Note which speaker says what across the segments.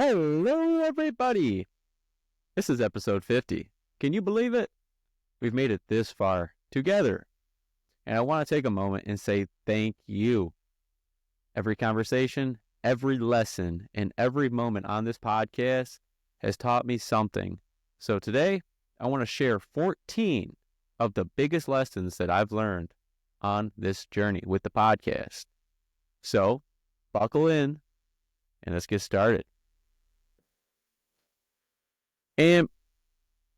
Speaker 1: Hello, everybody. This is episode 50. Can you believe it? We've made it this far together. And I want to take a moment and say thank you. Every conversation, every lesson, and every moment on this podcast has taught me something. So today, I want to share 14 of the biggest lessons that I've learned on this journey with the podcast. So, buckle in and let's get started. And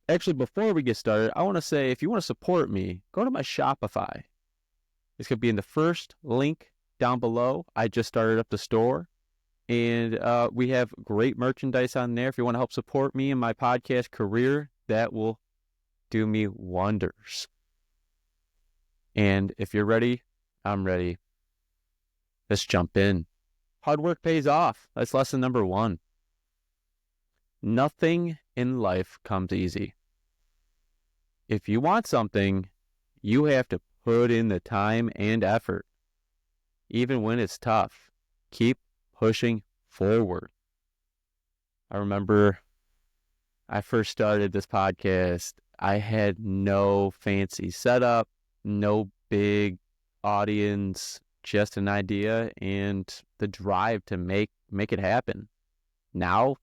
Speaker 1: actually, before we get started, I want to say, if you want to support me, go to my Shopify. It's going to be in the first link down below. I just started up the store, and we have great merchandise on there. If you want to help support me in my podcast career, that will do me wonders. And if you're ready, I'm ready. Let's jump in. Hard work pays off. That's lesson number 1. Nothing in life comes easy. If you want something, you have to put in the time and effort. Even when it's tough, keep pushing forward. I remember I first started this podcast. I had no fancy setup, no big audience, just an idea and the drive to make it happen. Now,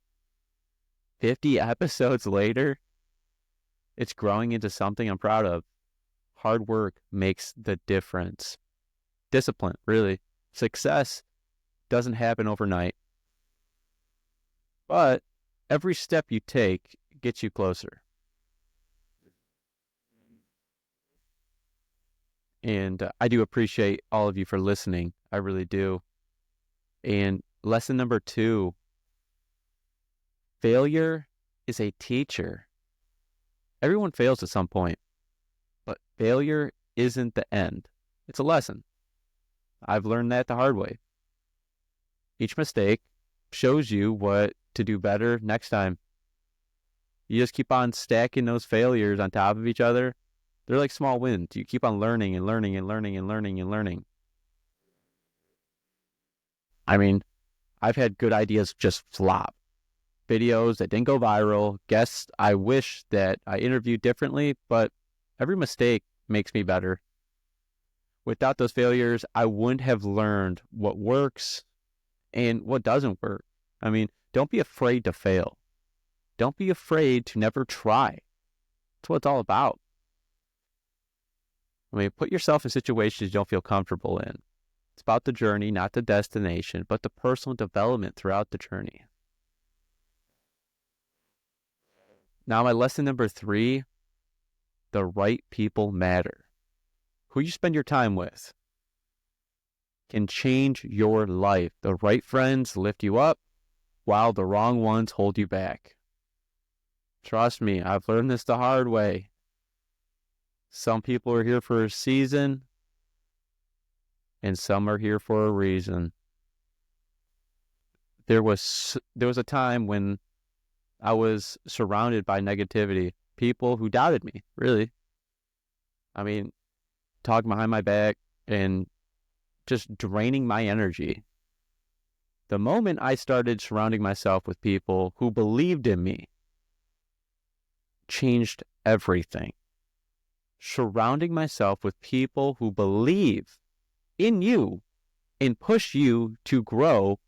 Speaker 1: 50 episodes later, it's growing into something I'm proud of. Hard work makes the difference. Discipline, really. Success doesn't happen overnight. But every step you take gets you closer. And I do appreciate all of you for listening. I really do. And lesson number 2, failure is a teacher. Everyone fails at some point, but failure isn't the end. It's a lesson. I've learned that the hard way. Each mistake shows you what to do better next time. You just keep on stacking those failures on top of each other. They're like small wins. You keep on learning and learning and learning and learning and learning. I mean, I've had good ideas just flop. Videos that didn't go viral, guests I wish that I interviewed differently, but every mistake makes me better. Without those failures, I wouldn't have learned what works and what doesn't work. I mean, don't be afraid to fail. Don't be afraid to never try. That's what it's all about. I mean, put yourself in situations you don't feel comfortable in. It's about the journey, not the destination, but the personal development throughout the journey. Now, my lesson number 3, the right people matter. Who you spend your time with can change your life. The right friends lift you up, while the wrong ones hold you back. Trust me, I've learned this the hard way. Some people are here for a season, and some are here for a reason. There was a time when I was surrounded by negativity, people who doubted me, really. I mean, talking behind my back and just draining my energy. The moment I started surrounding myself with people who believed in me, changed everything. Surrounding myself with people who believe in you and push you to grow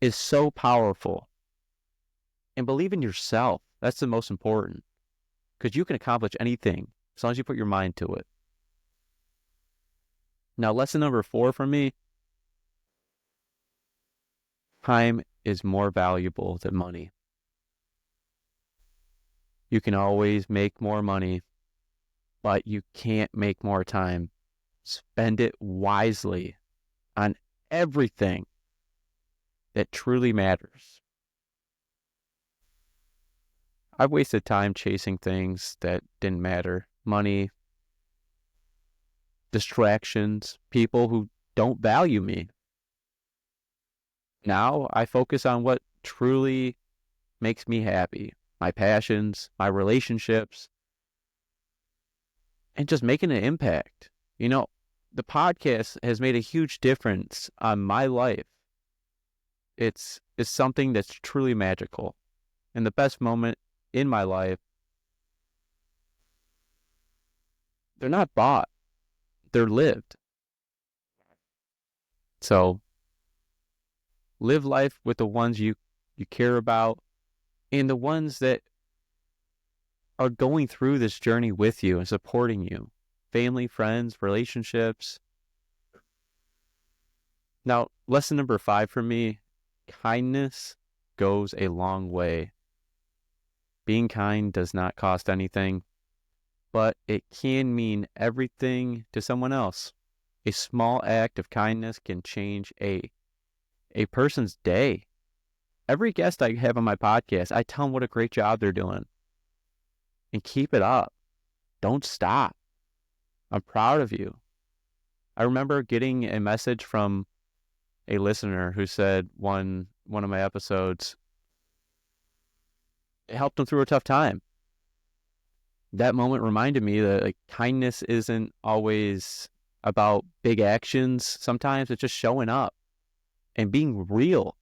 Speaker 1: is so powerful. And believe in yourself. That's the most important. Because you can accomplish anything as long as you put your mind to it. Now, lesson number 4 for me, time is more valuable than money. You can always make more money, but you can't make more time. Spend it wisely on everything that truly matters. I've wasted time chasing things that didn't matter. Money, distractions, people who don't value me. Now I focus on what truly makes me happy. My passions, my relationships, and just making an impact. You know, the podcast has made a huge difference on my life. It's something that's truly magical. And the best moment in my life, they're not bought, they're lived. So live life with the ones you care about and the ones that are going through this journey with you and supporting you. Family, friends, relationships. Now, lesson number 5 for me, kindness goes a long way. Being kind does not cost anything, but it can mean everything to someone else. A small act of kindness can change a person's day. Every guest I have on my podcast, I tell them what a great job they're doing. And keep it up. Don't stop. I'm proud of you. I remember getting a message from a listener who said one of my episodes, it helped them through a tough time. That moment reminded me that like kindness isn't always about big actions. Sometimes it's just showing up and being real.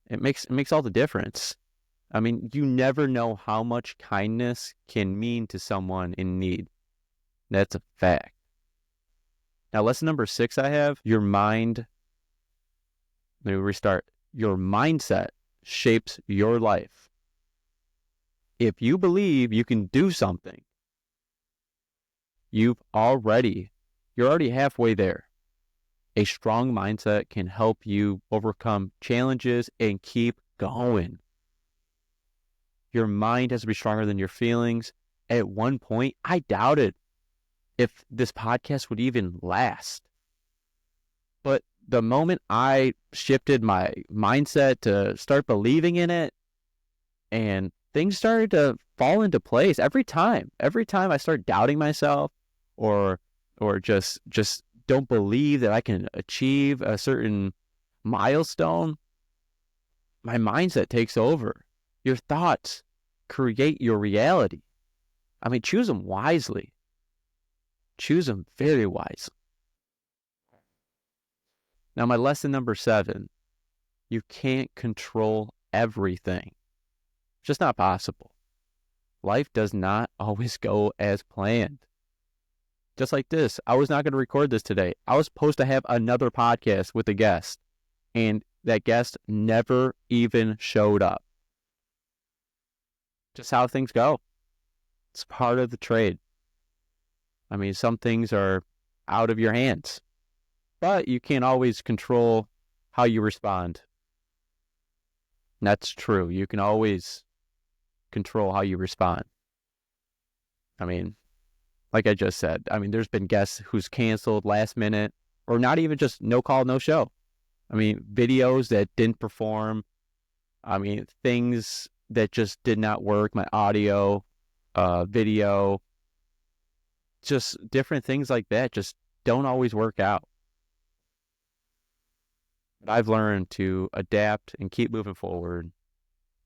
Speaker 1: It makes all the difference. I mean, you never know how much kindness can mean to someone in need. That's a fact. Now, lesson number 6 I have, your mind. Let me restart. Your mindset shapes your life. If you believe you can do something, you're already halfway there. A strong mindset can help you overcome challenges and keep going. Your mind has to be stronger than your feelings. At one point, I doubted if this podcast would even last. But the moment I shifted my mindset to start believing in it, and things started to fall into place every time I start doubting myself or just don't believe that I can achieve a certain milestone, my mindset takes over. Your thoughts create your reality. I mean, choose them wisely. Choose them very wisely. Now, my lesson number 7, you can't control everything. It's just not possible. Life does not always go as planned. Just like this, I was not going to record this today. I was supposed to have another podcast with a guest, and that guest never even showed up. Just how things go. It's part of the trade. I mean, some things are out of your hands, but you can't always control how you respond. And that's true. You can always control how you respond. I mean, like I just said, I mean, there's been guests who's canceled last minute or not even just no call, no show. I mean, videos that didn't perform. I mean, things that just did not work. My audio, video, just different things like that just don't always work out. But I've learned to adapt and keep moving forward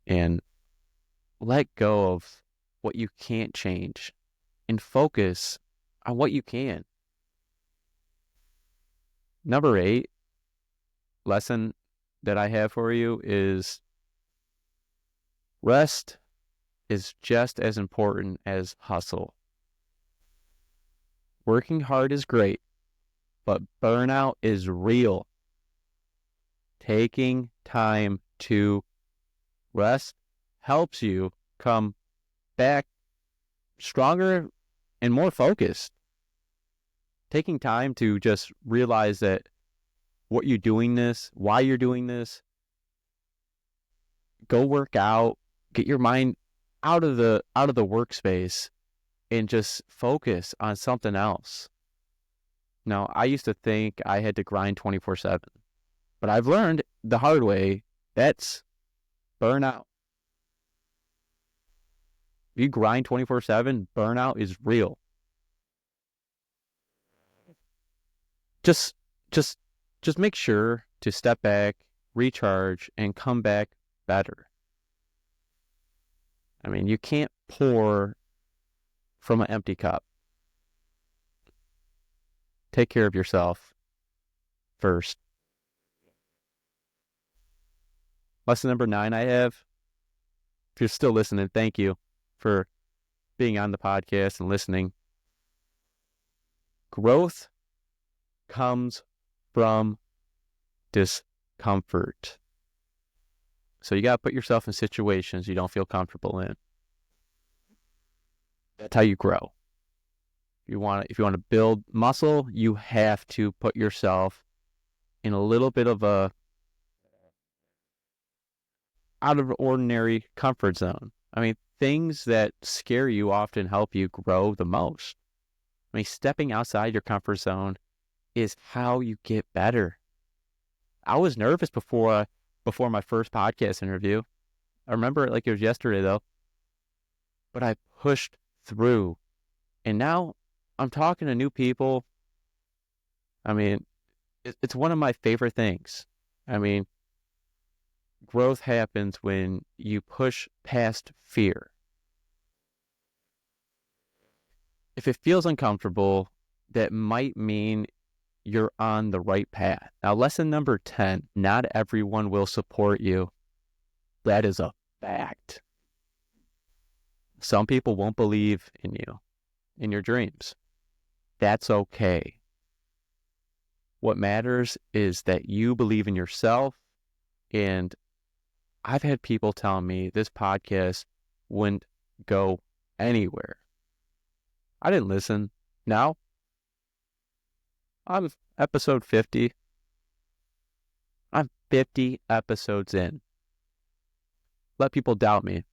Speaker 1: and let go of what you can't change and focus on what you can. Number 8 lesson that I have for you is rest is just as important as hustle. Working hard is great, but burnout is real. Taking time to rest helps you come back stronger and more focused. Taking time to just realize that what you're doing this, why you're doing this, go work out, get your mind out of the workspace and just focus on something else. Now, I used to think I had to grind 24/7, but I've learned the hard way that's burnout. If you grind 24/7, burnout is real. Just make sure to step back, recharge, and come back better. I mean, you can't pour from an empty cup. Take care of yourself first. Lesson number 9 I have, if you're still listening, thank you for being on the podcast and listening. Growth comes from discomfort. So you got to put yourself in situations you don't feel comfortable in. That's how you grow. If you want to build muscle, you have to put yourself in a little bit of a out of ordinary comfort zone. I mean, things that scare you often help you grow the most. I mean, stepping outside your comfort zone is how you get better. I was nervous before my first podcast interview. I remember it like it was yesterday though. But I pushed through. And now I'm talking to new people. I mean, it's one of my favorite things. I mean, growth happens when you push past fear. If it feels uncomfortable, that might mean you're on the right path. Now, lesson number 10, not everyone will support you. That is a fact. Some people won't believe in you, in your dreams. That's okay. What matters is that you believe in yourself. And I've had people tell me this podcast wouldn't go anywhere. I didn't listen. Now, I'm episode 50. I'm 50 episodes in. Let people doubt me.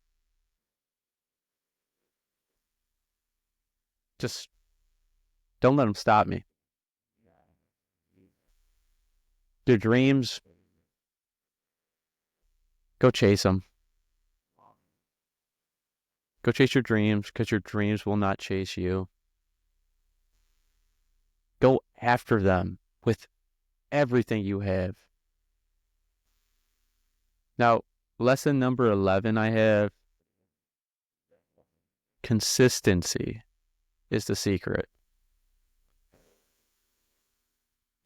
Speaker 1: Just don't let them stop me. Your dreams, go chase them. Go chase your dreams because your dreams will not chase you. Go after them with everything you have. Now, lesson number 11 I have, consistency is the secret.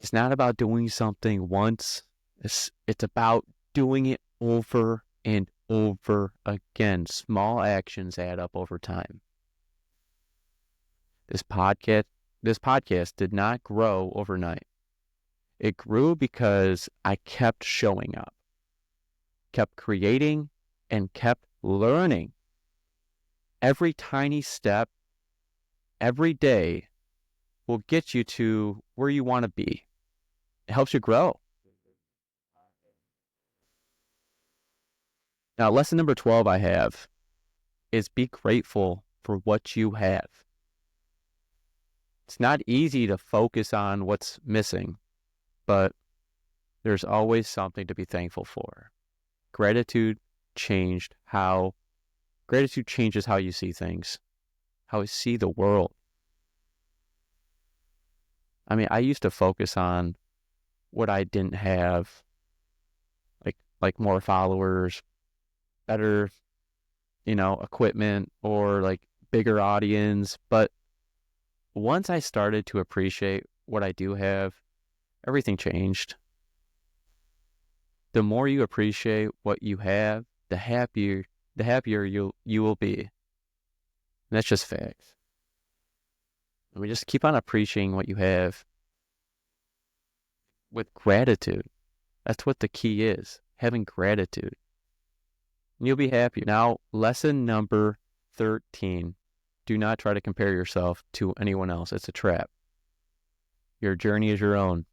Speaker 1: It's not about doing something once. It's about doing it over and over again. Small actions add up over time. This podcast did not grow overnight. It grew because I kept showing up, kept creating, and kept learning. Every tiny step, every day will get you to where you want to be. It helps you grow. Now, lesson number 12 I have is be grateful for what you have. It's not easy to focus on what's missing, but there's always something to be thankful for. Gratitude changes how you see things, how you see the world. I mean, I used to focus on what I didn't have, like more followers, better, equipment, or like bigger audience. But once I started to appreciate what I do have, everything changed. The more you appreciate what you have, the happier you will be. And that's just facts. I mean, just keep on appreciating what you have with gratitude. That's what the key is, having gratitude. And you'll be happy. Now, lesson number 13. Do not try to compare yourself to anyone else. It's a trap. Your journey is your own.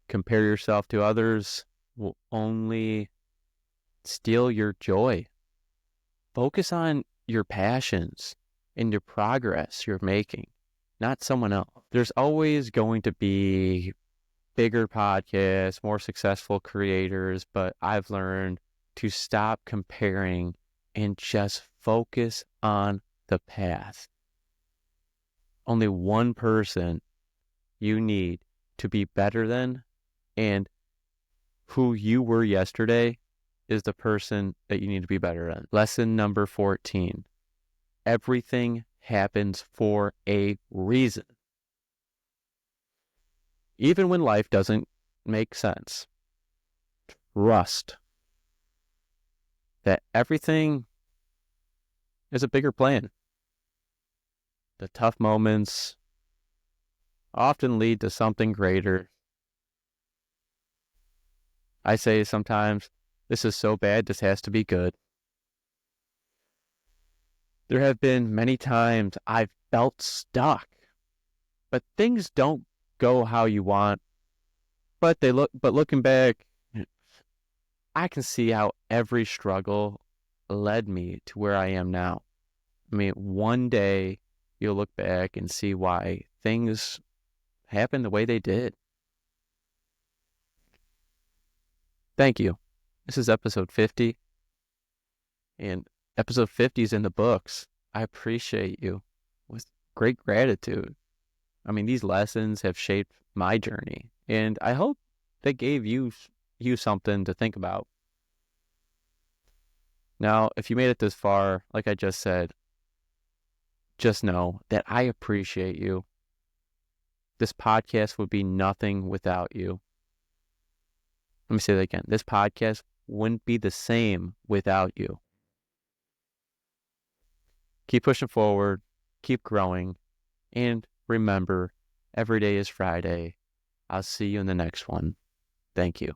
Speaker 1: Compare yourself to others will only steal your joy. Focus on your passions and your progress you're making, not someone else. There's always going to be bigger podcasts, more successful creators, but I've learned to stop comparing and just focus on the path. Only one person you need to be better than, and who you were yesterday is the person that you need to be better than. Lesson number 14. Everything happens for a reason. Even when life doesn't make sense, trust that everything is a bigger plan. The tough moments often lead to something greater. I say sometimes, this is so bad, this has to be good. There have been many times I've felt stuck, but things don't go how you want. But looking back, I can see how every struggle led me to where I am now. I mean, one day you'll look back and see why things happened the way they did. Thank you. This is episode 50, and episode 50 is in the books. I appreciate you with great gratitude. I mean, these lessons have shaped my journey, and I hope they gave you something to think about. Now, if you made it this far, like I just said, just know that I appreciate you. This podcast would be nothing without you. Let me say that again. This podcast wouldn't be the same without you. Keep pushing forward, keep growing, and remember, every day is Friday. I'll see you in the next one. Thank you.